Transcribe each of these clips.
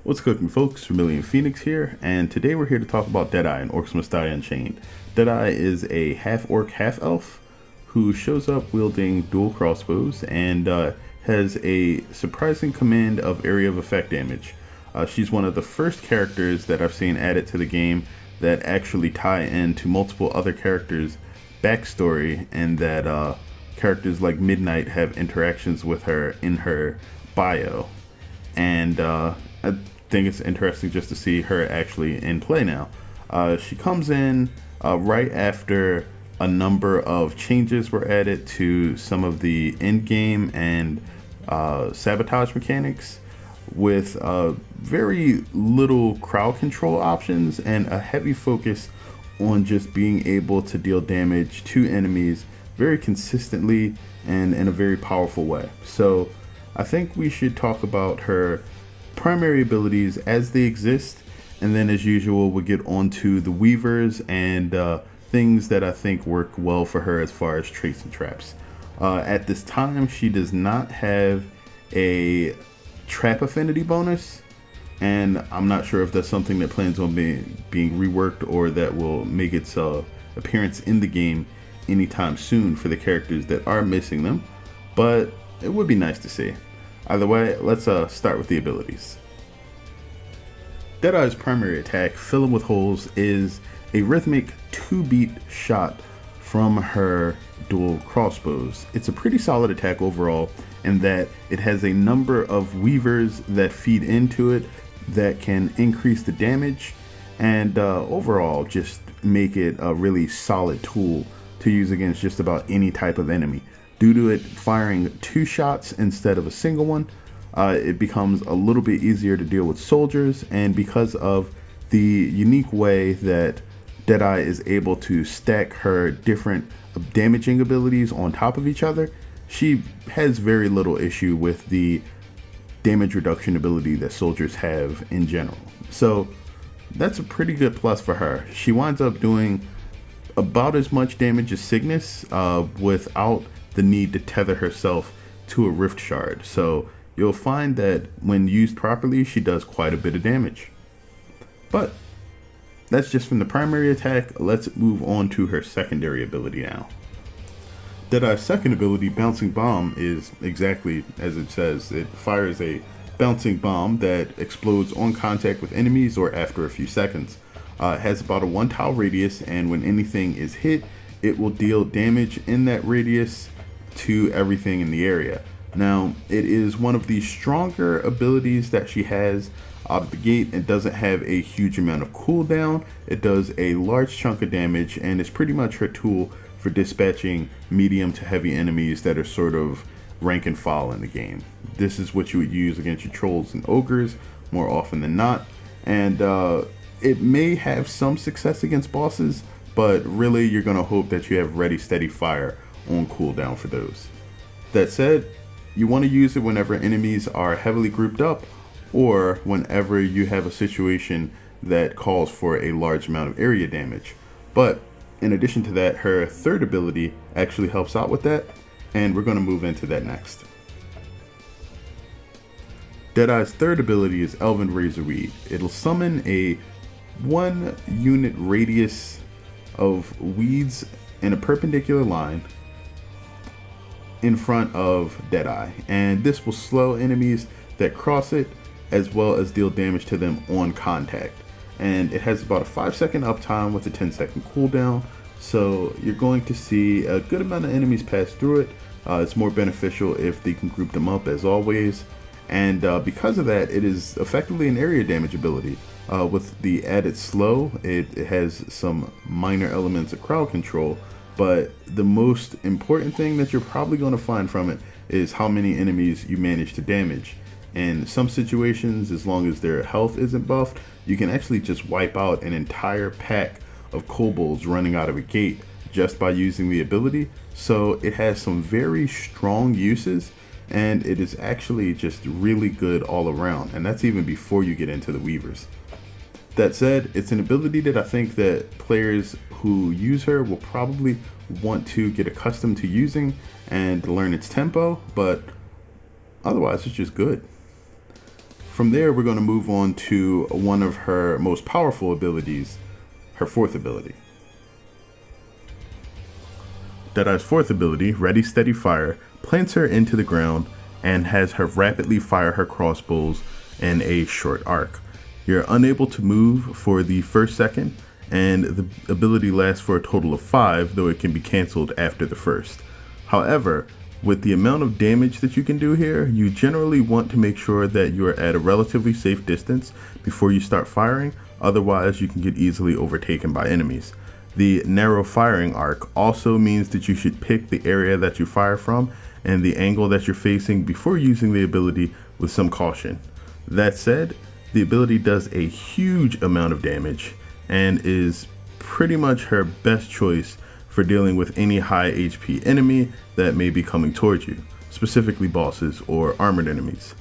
What's cooking, folks? Vermillion Phoenix here, and today we're here to talk about Deadeye and Orcs Must Die Unchained. Deadeye is a half-orc, half-elf who shows up wielding dual crossbows and has a surprising command of area of effect damage. She's one of the first characters that I've seen added to the game that actually tie into multiple other characters' backstory, and that characters like Midnight have interactions with her in her bio. And I think it's interesting just to see her actually in play now. She comes in right after a number of changes were added to some of the in-game and sabotage mechanics, with very little crowd control options and a heavy focus on just being able to deal damage to enemies very consistently and in a very powerful way. So I think we should talk about her primary abilities as they exist, and then as usual we'll get on to the weavers and things that I think work well for her as far as traits and traps. At this time she does not have a trap affinity bonus, and I'm not sure if that's something that plans on being reworked or that will make its appearance in the game anytime soon for the characters that are missing them, but it would be nice to see. Either way, let's start with the abilities. Deadeye's primary attack, Fill 'em with Holes, is a rhythmic 2-beat shot from her dual crossbows. It's a pretty solid attack overall in that it has a number of weavers that feed into it that can increase the damage and overall just make it a really solid tool to use against just about any type of enemy. Due to it firing 2 shots instead of a single one, it becomes a little bit easier to deal with soldiers, and because of the unique way that Deadeye is able to stack her different damaging abilities on top of each other, she has very little issue with the damage reduction ability that soldiers have in general. So that's a pretty good plus for her. She winds up doing about as much damage as Cygnus without the need to tether herself to a rift shard. So you'll find that when used properly, she does quite a bit of damage. But that's just from the primary attack. Let's move on to her secondary ability now. Deadeye's second ability, Bouncing Bomb, is exactly as it says. It fires a bouncing bomb that explodes on contact with enemies or after a few seconds. It has about a 1 tile radius, and when anything is hit, it will deal damage in that radius to everything in the area. Now, it is one of the stronger abilities that she has out of the gate. It doesn't have a huge amount of cooldown. It does a large chunk of damage, and it's pretty much her tool for dispatching medium to heavy enemies that are sort of rank and file in the game. This is what you would use against your trolls and ogres more often than not, and it may have some success against bosses, but really you're going to hope that you have ready steady fire on cooldown for those. That said, you want to use it whenever enemies are heavily grouped up, or whenever you have a situation that calls for a large amount of area damage. But in addition to that, her third ability actually helps out with that, and we're going to move into that next. Deadeye's third ability is Elven Razorweed. It'll summon a 1 unit radius of weeds in a perpendicular line in front of Deadeye, and this will slow enemies that cross it as well as deal damage to them on contact. And it has about a 5-second uptime with a 10-second cooldown, so you're going to see a good amount of enemies pass through it. It's more beneficial if they can group them up, as always, and because of that, it is effectively an area damage ability. With the added slow, it has some minor elements of crowd control, but the most important thing that you're probably going to find from it is how many enemies you manage to damage. In some situations, as long as their health isn't buffed, you can actually just wipe out an entire pack of kobolds running out of a gate just by using the ability. So it has some very strong uses, and it is actually just really good all around, and that's even before you get into the weavers. That said, it's an ability that I think that players who use her will probably want to get accustomed to using and learn its tempo, but otherwise it's just good. From there, we're going to move on to one of her most powerful abilities, her fourth ability. Deadeye's fourth ability, Ready Steady Fire, plants her into the ground and has her rapidly fire her crossbows in a short arc. You're unable to move for the first second, and the ability lasts for a total of 5, though it can be cancelled after the first. However, with the amount of damage that you can do here, you generally want to make sure that you are at a relatively safe distance before you start firing, otherwise you can get easily overtaken by enemies. The narrow firing arc also means that you should pick the area that you fire from and the angle that you're facing before using the ability with some caution. That said, the ability does a huge amount of damage and is pretty much her best choice for dealing with any high HP enemy that may be coming towards you, specifically bosses or armored enemies.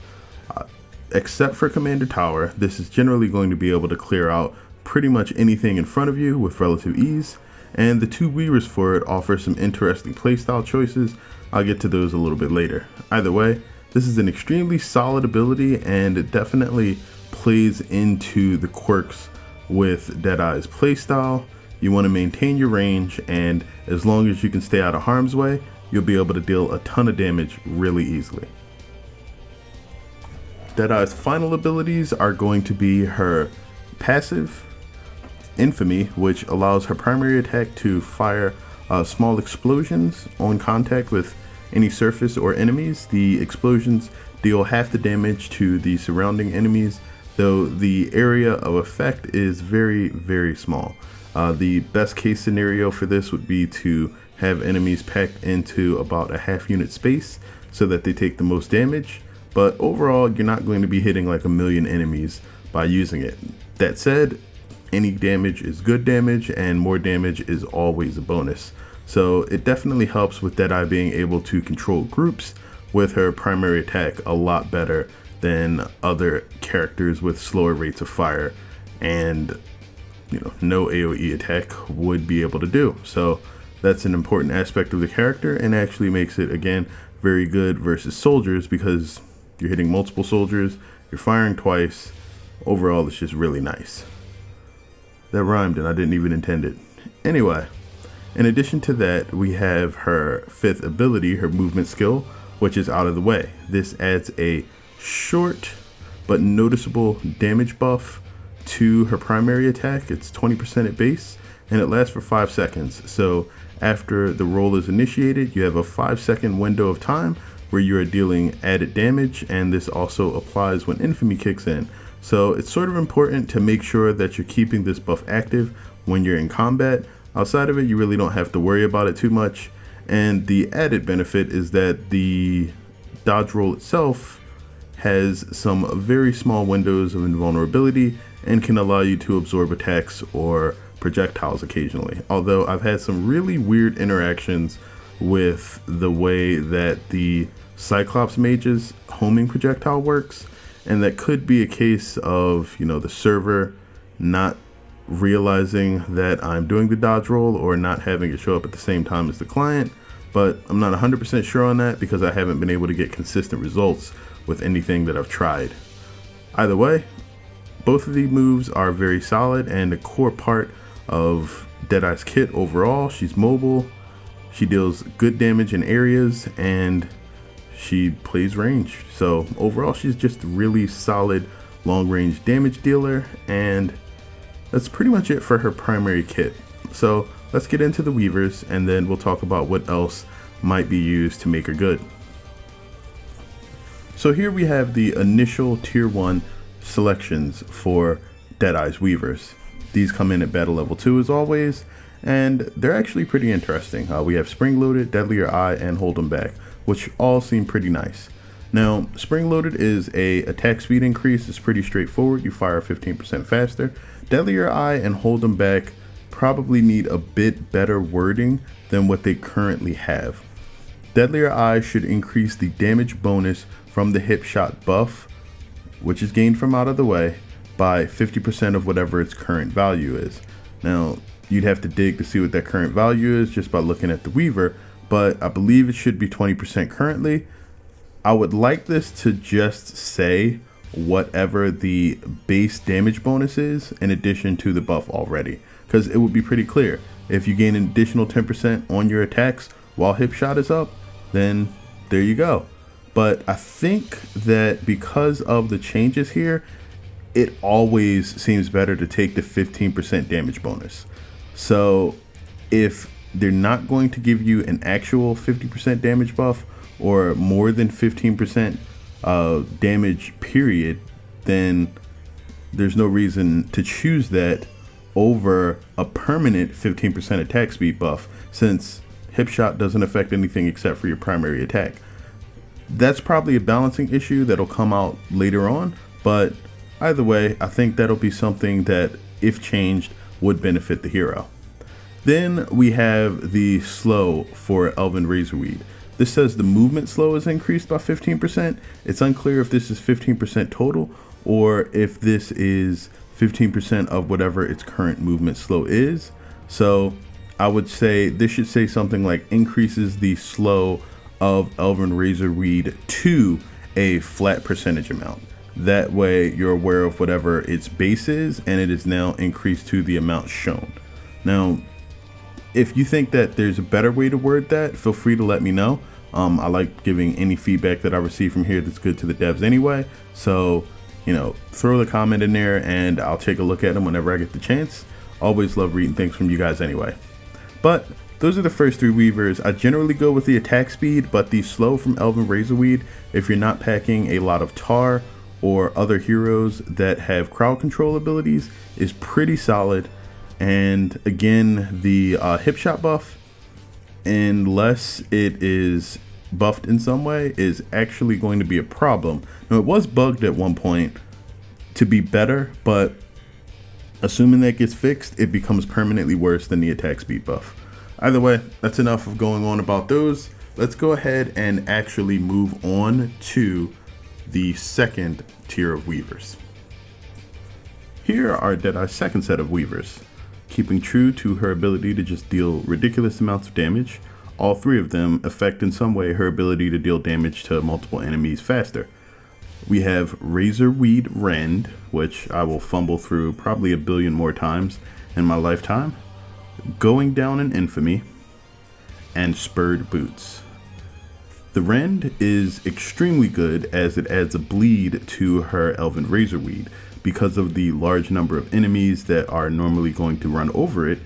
Except for Commander Tower, this is generally going to be able to clear out pretty much anything in front of you with relative ease, and the 2 weavers for it offer some interesting playstyle choices. I'll get to those a little bit later. Either way, this is an extremely solid ability, and it definitely plays into the quirks with Deadeye's playstyle. You want to maintain your range, and as long as you can stay out of harm's way, you'll be able to deal a ton of damage really easily. Deadeye's final abilities are going to be her passive, Infamy, which allows her primary attack to fire small explosions on contact with any surface or enemies. The explosions deal half the damage to the surrounding enemies, though the area of effect is very, very small. The best case scenario for this would be to have enemies packed into about a half unit space so that they take the most damage, but overall you're not going to be hitting like a million enemies by using it. That said, any damage is good damage, and more damage is always a bonus. So it definitely helps with Deadeye being able to control groups with her primary attack a lot better than other characters with slower rates of fire and no AoE attack would be able to do. So that's an important aspect of the character, and actually makes it, again, very good versus soldiers, because you're hitting multiple soldiers, you're firing twice. Overall, it's just really nice. That rhymed and I didn't even intend it. Anyway, in addition to that, we have her 5th ability, her movement skill, which is Out of the Way. This adds a short but noticeable damage buff to her primary attack. It's 20% at base, and it lasts for 5 seconds. So after the roll is initiated, you have a 5-second window of time where you are dealing added damage, and this also applies when Infamy kicks in. So it's sort of important to make sure that you're keeping this buff active when you're in combat. Outside of it, you really don't have to worry about it too much. And the added benefit is that the dodge roll itself has some very small windows of invulnerability and can allow you to absorb attacks or projectiles occasionally. Although I've had some really weird interactions with the way that the Cyclops Mage's homing projectile works, and that could be a case of, the server not realizing that I'm doing the dodge roll or not having it show up at the same time as the client, but I'm not 100% sure on that because I haven't been able to get consistent results with anything that I've tried. Either way, both of these moves are very solid and a core part of Deadeye's kit overall. She's mobile, she deals good damage in areas, and she plays range. So overall, she's just a really solid long range damage dealer, and that's pretty much it for her primary kit. So let's get into the weavers, and then we'll talk about what else might be used to make her good. So here we have the initial tier 1 selections for Deadeye's weavers. These come in at battle level 2 as always, and they're actually pretty interesting. We have Spring Loaded, Deadlier Eye, and Hold 'em Back, which all seem pretty nice. Now, Spring Loaded is a attack speed increase. It's pretty straightforward. You fire 15% faster. Deadlier Eye and Hold 'em Back probably need a bit better wording than what they currently have. Deadlier Eye should increase the damage bonus from the hip shot buff, which is gained from Out of the Way, by 50% of whatever its current value is. Now, you'd have to dig to see what that current value is just by looking at the Weaver, but I believe it should be 20% currently. I would like this to just say whatever the base damage bonus is in addition to the buff already, because it would be pretty clear. If you gain an additional 10% on your attacks while hip shot is up, then there you go. But I think that because of the changes here, it always seems better to take the 15% damage bonus. So if they're not going to give you an actual 50% damage buff or more than 15% damage period, then there's no reason to choose that over a permanent 15% attack speed buff, since hip shot doesn't affect anything except for your primary attack. That's probably a balancing issue that'll come out later on, but either way, I think that'll be something that, if changed, would benefit the hero. Then we have the slow for Elven Razorweed. This says the movement slow is increased by 15%. It's unclear if this is 15% total or if this is 15% of whatever its current movement slow is. So I would say this should say something like increases the slow of Elven Razorweed to a flat percentage amount. That way you're aware of whatever its base is, and it is now increased to the amount shown. Now, if you think that there's a better way to word that, feel free to let me know. I like giving any feedback that I receive from here that's good to the devs anyway. So, throw the comment in there and I'll take a look at them whenever I get the chance. Always love reading things from you guys anyway. But those are the first three weavers. I generally go with the attack speed, but the slow from Elven Razorweed, if you're not packing a lot of tar or other heroes that have crowd control abilities, is pretty solid. And again, the hip shot buff, unless it is buffed in some way, is actually going to be a problem. Now, it was bugged at one point to be better, but assuming that gets fixed, it becomes permanently worse than the attack speed buff. Either way, that's enough of going on about those. Let's go ahead and actually move on to the second tier of weavers. Here are Deadeye's second set of weavers. Keeping true to her ability to just deal ridiculous amounts of damage, all three of them affect in some way her ability to deal damage to multiple enemies faster. We have Razorweed Rend, which I will fumble through probably a billion more times in my lifetime, Going Down in Infamy, and Spurred Boots. The Rend is extremely good as it adds a bleed to her Elven Razorweed. Because of the large number of enemies that are normally going to run over it,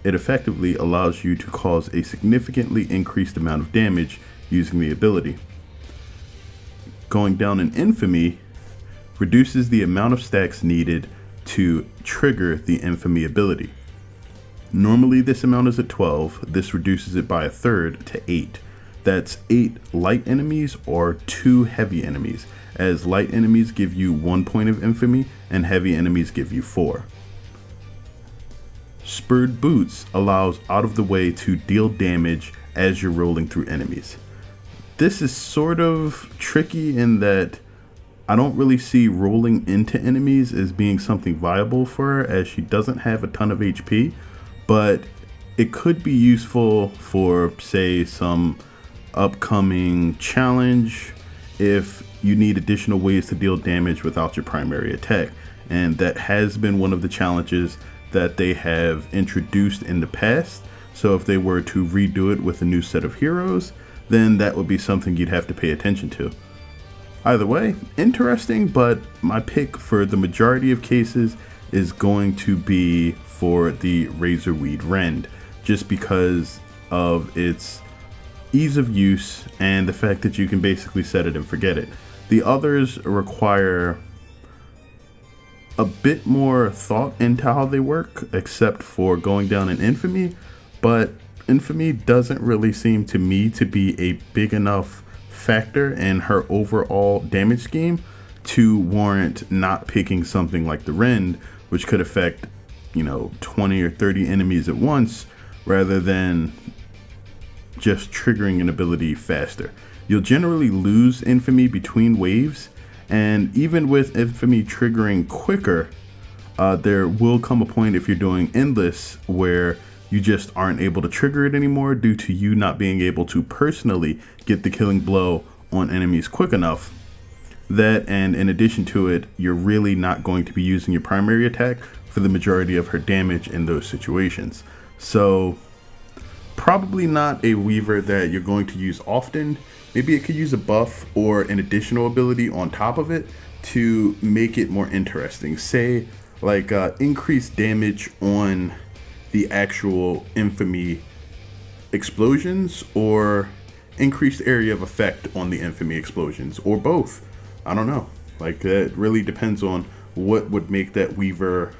it effectively allows you to cause a significantly increased amount of damage using the ability. Going Down in Infamy reduces the amount of stacks needed to trigger the Infamy ability. Normally this amount is at 12, this reduces it by a third to 8. That's 8 light enemies or 2 heavy enemies, as light enemies give you 1 point of infamy and heavy enemies give you 4. Spurred Boots allows out of the way to deal damage as you're rolling through enemies. This is sort of tricky in that I don't really see rolling into enemies as being something viable for her, as she doesn't have a ton of HP, but it could be useful for, say, some upcoming challenge if you need additional ways to deal damage without your primary attack. And that has been one of the challenges that they have introduced in the past. So if they were to redo it with a new set of heroes, then that would be something you'd have to pay attention to. Either way, interesting, but my pick for the majority of cases is going to be for the Razorweed Rend, just because of its ease of use and the fact that you can basically set it and forget it. The others require a bit more thought into how they work, except for Going Down in Infamy, but Infamy doesn't really seem to me to be a big enough factor in her overall damage scheme to warrant not picking something like the Rend, which could affect 20 or 30 enemies at once rather than just triggering an ability faster. You'll generally lose Infamy between waves, and even with Infamy triggering quicker, there will come a point if you're doing Endless where you just aren't able to trigger it anymore due to you not being able to personally get the killing blow on enemies quick enough. That, and in addition to it, you're really not going to be using your primary attack for the majority of her damage in those situations. So probably not a Weaver that you're going to use often. Maybe it could use a buff or an additional ability on top of it to make it more interesting. Say like increased damage on the actual infamy explosions, or increased area of effect on the infamy explosions, or both. I don't know. Like, that really depends on what would make that Weaver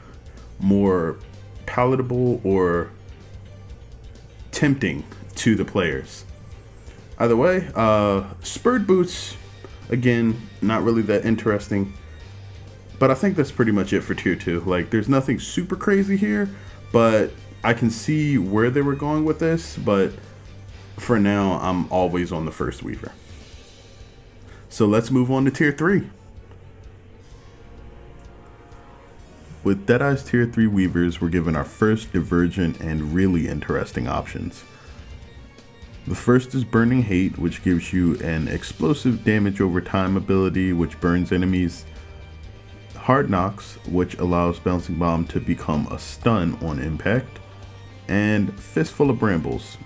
more palatable or tempting to the players. Either way, spurred boots, again, not really that interesting. But I think that's pretty much it for tier 2. Like, there's nothing super crazy here, but I can see where they were going with this. But for now, I'm always on the first Weaver. So let's move on to tier 3. With Deadeye's tier 3 Weavers, we're given our first divergent and really interesting options. The first is Burning Hate, which gives you an explosive damage over time ability which burns enemies. Hard Knocks, which allows Bouncing Bomb to become a stun on impact. And Fistful of Brambles.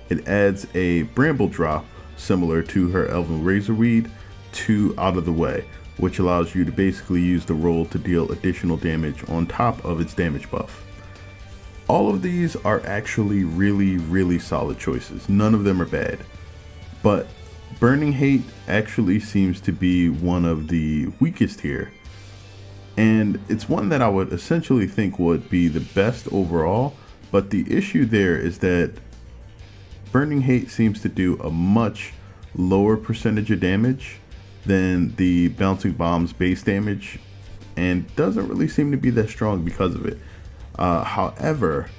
It adds a Bramble drop, similar to her Elven Razorweed, to Out of the Way, which allows you to basically use the roll to deal additional damage on top of its damage buff. All of these are actually really solid choices. None of them are bad. But Burning Hate actually seems to be one of the weakest here. And it's one that I would essentially think would be the best overall, but the issue there is that Burning Hate seems to do a much lower percentage of damage than the Bouncing Bomb's base damage, and doesn't really seem to be that strong because of it. However,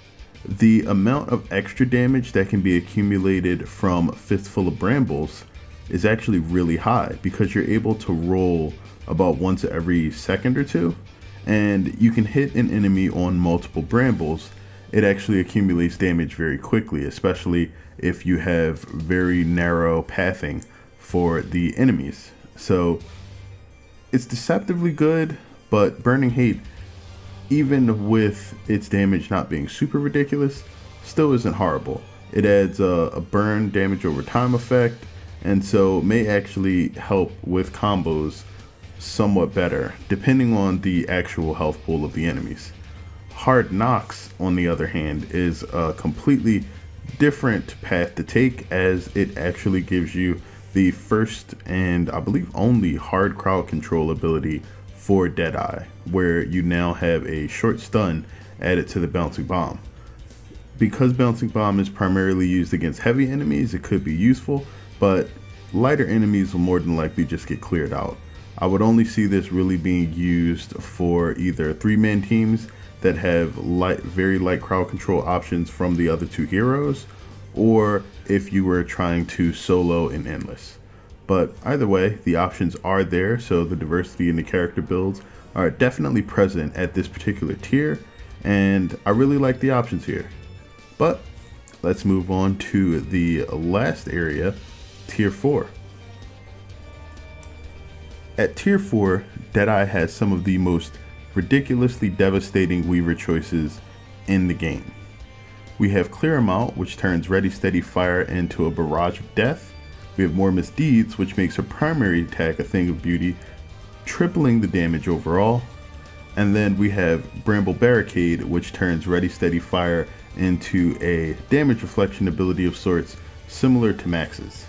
the amount of extra damage that can be accumulated from Fistful of Brambles is actually really high, because you're able to roll about once every second or two, and you can hit an enemy on multiple brambles. It actually accumulates damage very quickly, especially if you have very narrow pathing for the enemies. So it's deceptively good, but Burning Hate, even with its damage not being super ridiculous, still isn't horrible. It adds a burn damage over time effect, and so may actually help with combos somewhat better, depending on the actual health pool of the enemies. Hard Knocks, on the other hand, is a completely different path to take, as it actually gives you the first and I believe only hard crowd control ability for Deadeye, where you now have a short stun added to the Bouncing Bomb. Because Bouncing Bomb is primarily used against heavy enemies, it could be useful, but lighter enemies will more than likely just get cleared out. I would only see this really being used for either 3-man teams that have very light crowd control options from the other 2 heroes, or if you were trying to solo in Endless. But either way, the options are there, so the diversity in the character builds are definitely present at this particular tier, and I really like the options here. But let's move on to the last area, tier 4. At tier 4, Deadeye has some of the most ridiculously devastating Weaver choices in the game. We have Clear 'em Out, which turns Ready Steady Fire into a barrage of death. We have More Misdeeds, which makes her primary attack a thing of beauty, tripling the damage overall. And then we have Bramble Barricade, which turns Ready Steady Fire into a damage reflection ability of sorts, similar to Max's.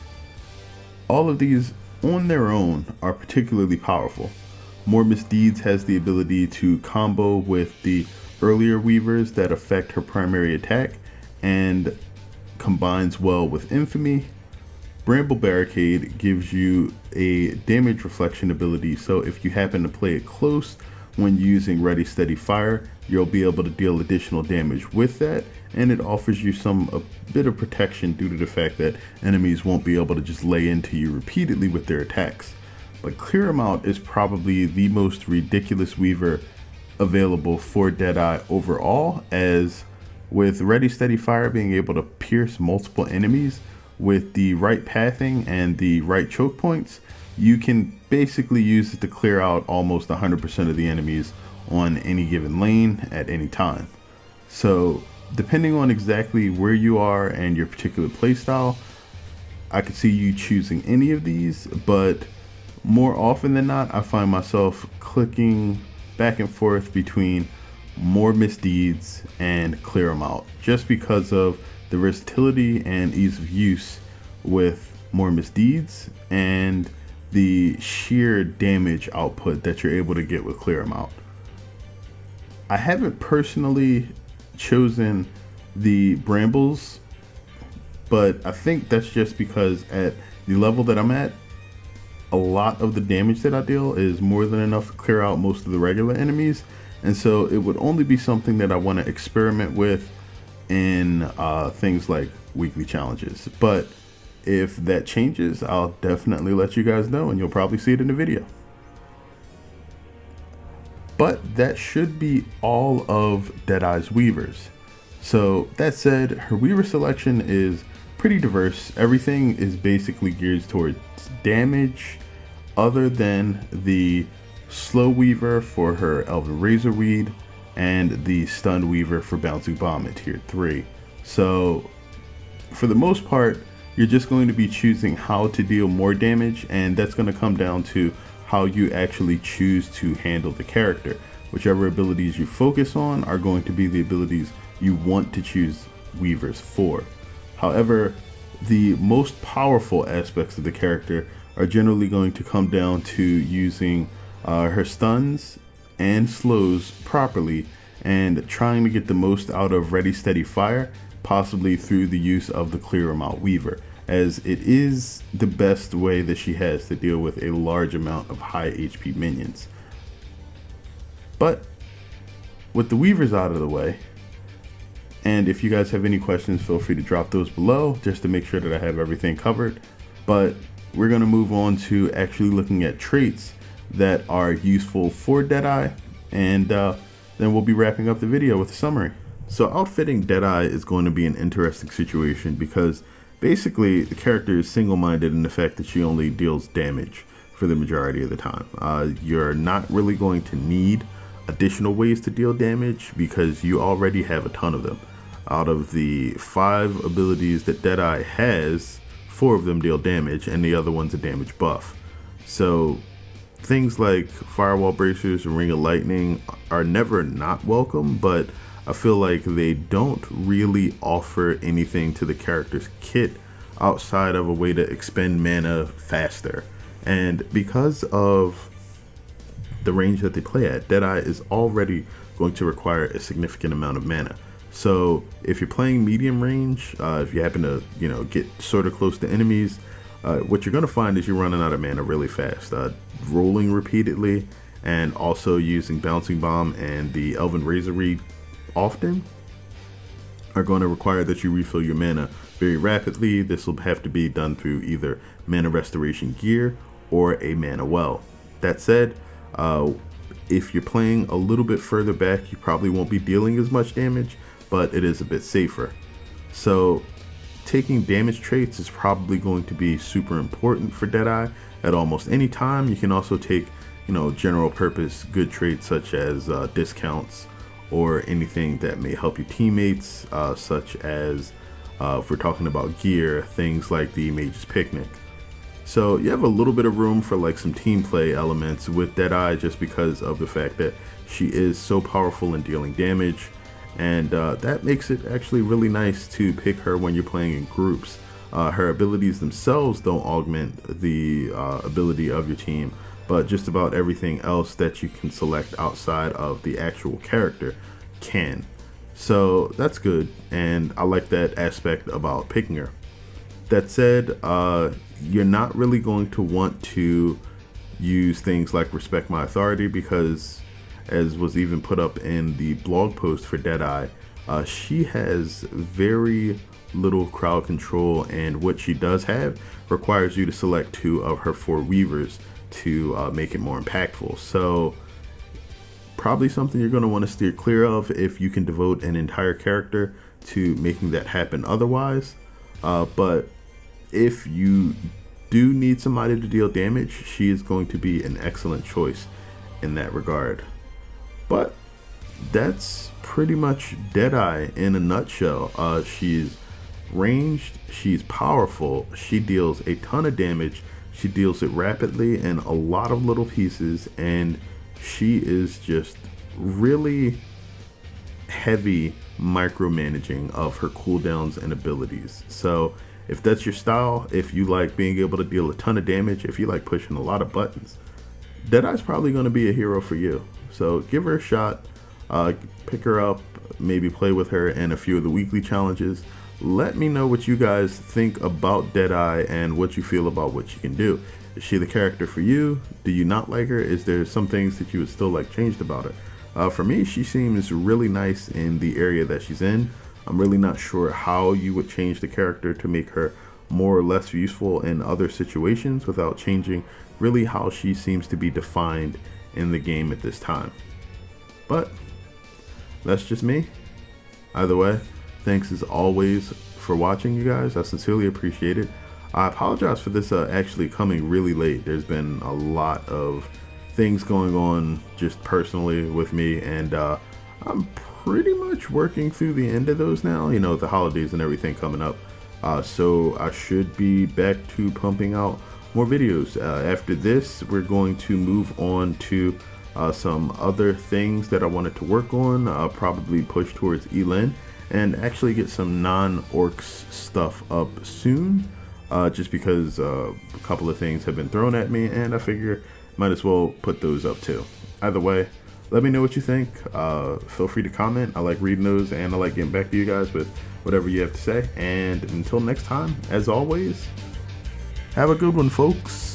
All of these on their own are particularly powerful. More Misdeeds has the ability to combo with the earlier Weavers that affect her primary attack and combines well with Infamy. Bramble Barricade gives you a damage reflection ability, so if you happen to play it close when using Ready Steady Fire, you'll be able to deal additional damage with that, and it offers you a bit of protection due to the fact that enemies won't be able to just lay into you repeatedly with their attacks. But Clear 'em Out is probably the most ridiculous Weaver available for Deadeye overall, as with Ready Steady Fire being able to pierce multiple enemies with the right pathing and the right choke points, you can basically use it to clear out almost 100% of the enemies on any given lane at any time. So depending on exactly where you are and your particular playstyle, I could see you choosing any of these, but more often than not, I find myself clicking back and forth between more misdeeds and clear them out, just because of the versatility and ease of use with more misdeeds and the sheer damage output that you're able to get with clear them out. I haven't personally chosen the brambles, but I think that's just because at the level that I'm at, a lot of the damage that I deal is more than enough to clear out most of the regular enemies, and so it would only be something that I want to experiment with in things like weekly challenges. But if that changes, I'll definitely let you guys know, and you'll probably see it in the video. But that should be all of Deadeye's weavers. So that said, her weaver selection is pretty diverse. Everything is basically geared towards damage, other than the slow weaver for her Elven Razorweed and the stun weaver for Bouncing Bomb at tier 3. So for the most part, you're just going to be choosing how to deal more damage, and that's going to come down to how you actually choose to handle the character. Whichever abilities you focus on are going to be the abilities you want to choose weavers for. However, the most powerful aspects of the character are generally going to come down to using her stuns and slows properly and trying to get the most out of Ready Steady Fire, possibly through the use of the Clear 'em Out Weaver, as it is the best way that she has to deal with a large amount of high HP minions. But with the weavers out of the way, and if you guys have any questions, feel free to drop those below just to make sure that I have everything covered. But we're going to move on to actually looking at traits that are useful for Deadeye, and then we'll be wrapping up the video with a summary. So outfitting Deadeye is going to be an interesting situation because basically the character is single-minded in the fact that she only deals damage for the majority of the time. You're not really going to need additional ways to deal damage because you already have a ton of them. Out of the 5 abilities that Deadeye has, 4 of them deal damage and the other one's a damage buff. So things like Firewall Bracers and Ring of Lightning are never not welcome, but I feel like they don't really offer anything to the character's kit outside of a way to expend mana faster. And because of the range that they play at, Deadeye is already going to require a significant amount of mana. So if you're playing medium range, if you happen to get sort of close to enemies, what you're going to find is you're running out of mana really fast. Rolling repeatedly and also using Bouncing Bomb and the Elven Razorweed often are going to require that you refill your mana very rapidly. This will have to be done through either mana restoration gear or a mana well. That said, if you're playing a little bit further back, you probably won't be dealing as much damage, but it is a bit safer. So taking damage traits is probably going to be super important for Deadeye at almost any time. You can also take general purpose good traits such as discounts or anything that may help your teammates, such as if we're talking about gear, things like the Mage's Picnic. So you have a little bit of room for like some team play elements with Deadeye just because of the fact that she is so powerful in dealing damage, and that makes it actually really nice to pick her when you're playing in groups. Her abilities themselves don't augment the ability of your team, but just about everything else that you can select outside of the actual character can. So that's good, and I like that aspect about picking her. That said, you're not really going to want to use things like Respect My Authority because, as was even put up in the blog post for Deadeye, she has very little crowd control, and what she does have requires you to select 2 of her 4 weavers to make it more impactful. So probably something you're going to want to steer clear of if you can devote an entire character to making that happen otherwise. But if you do need somebody to deal damage, she is going to be an excellent choice in that regard. But that's pretty much Deadeye in a nutshell. She's ranged, she's powerful, she deals a ton of damage, she deals it rapidly in a lot of little pieces, and she is just really heavy micromanaging of her cooldowns and abilities. So if that's your style, if you like being able to deal a ton of damage, if you like pushing a lot of buttons, Deadeye's probably going to be a hero for you. So give her a shot, pick her up, maybe play with her in a few of the weekly challenges. Let me know what you guys think about Deadeye and what you feel about what she can do. Is she the character for you? Do you not like her? Is there some things that you would still like changed about her? For me, she seems really nice in the area that she's in. I'm really not sure how you would change the character to make her more or less useful in other situations without changing really how she seems to be defined in the game at this time. But that's just me. Either way, thanks as always for watching, you guys. I sincerely appreciate it. I apologize for this actually coming really late. There's been a lot of things going on just personally with me, and I'm pretty much working through the end of those now, you know, the holidays and everything coming up. So I should be back to pumping out more videos. After this, we're going to move on to some other things that I wanted to work on. I'll probably push towards Elin and actually get some non-Orcs stuff up soon, just because a couple of things have been thrown at me, and I figure might as well put those up too. Either way, let me know what you think. Feel free to comment. I like reading those, and I like getting back to you guys with whatever you have to say. And until next time, as always, have a good one, folks.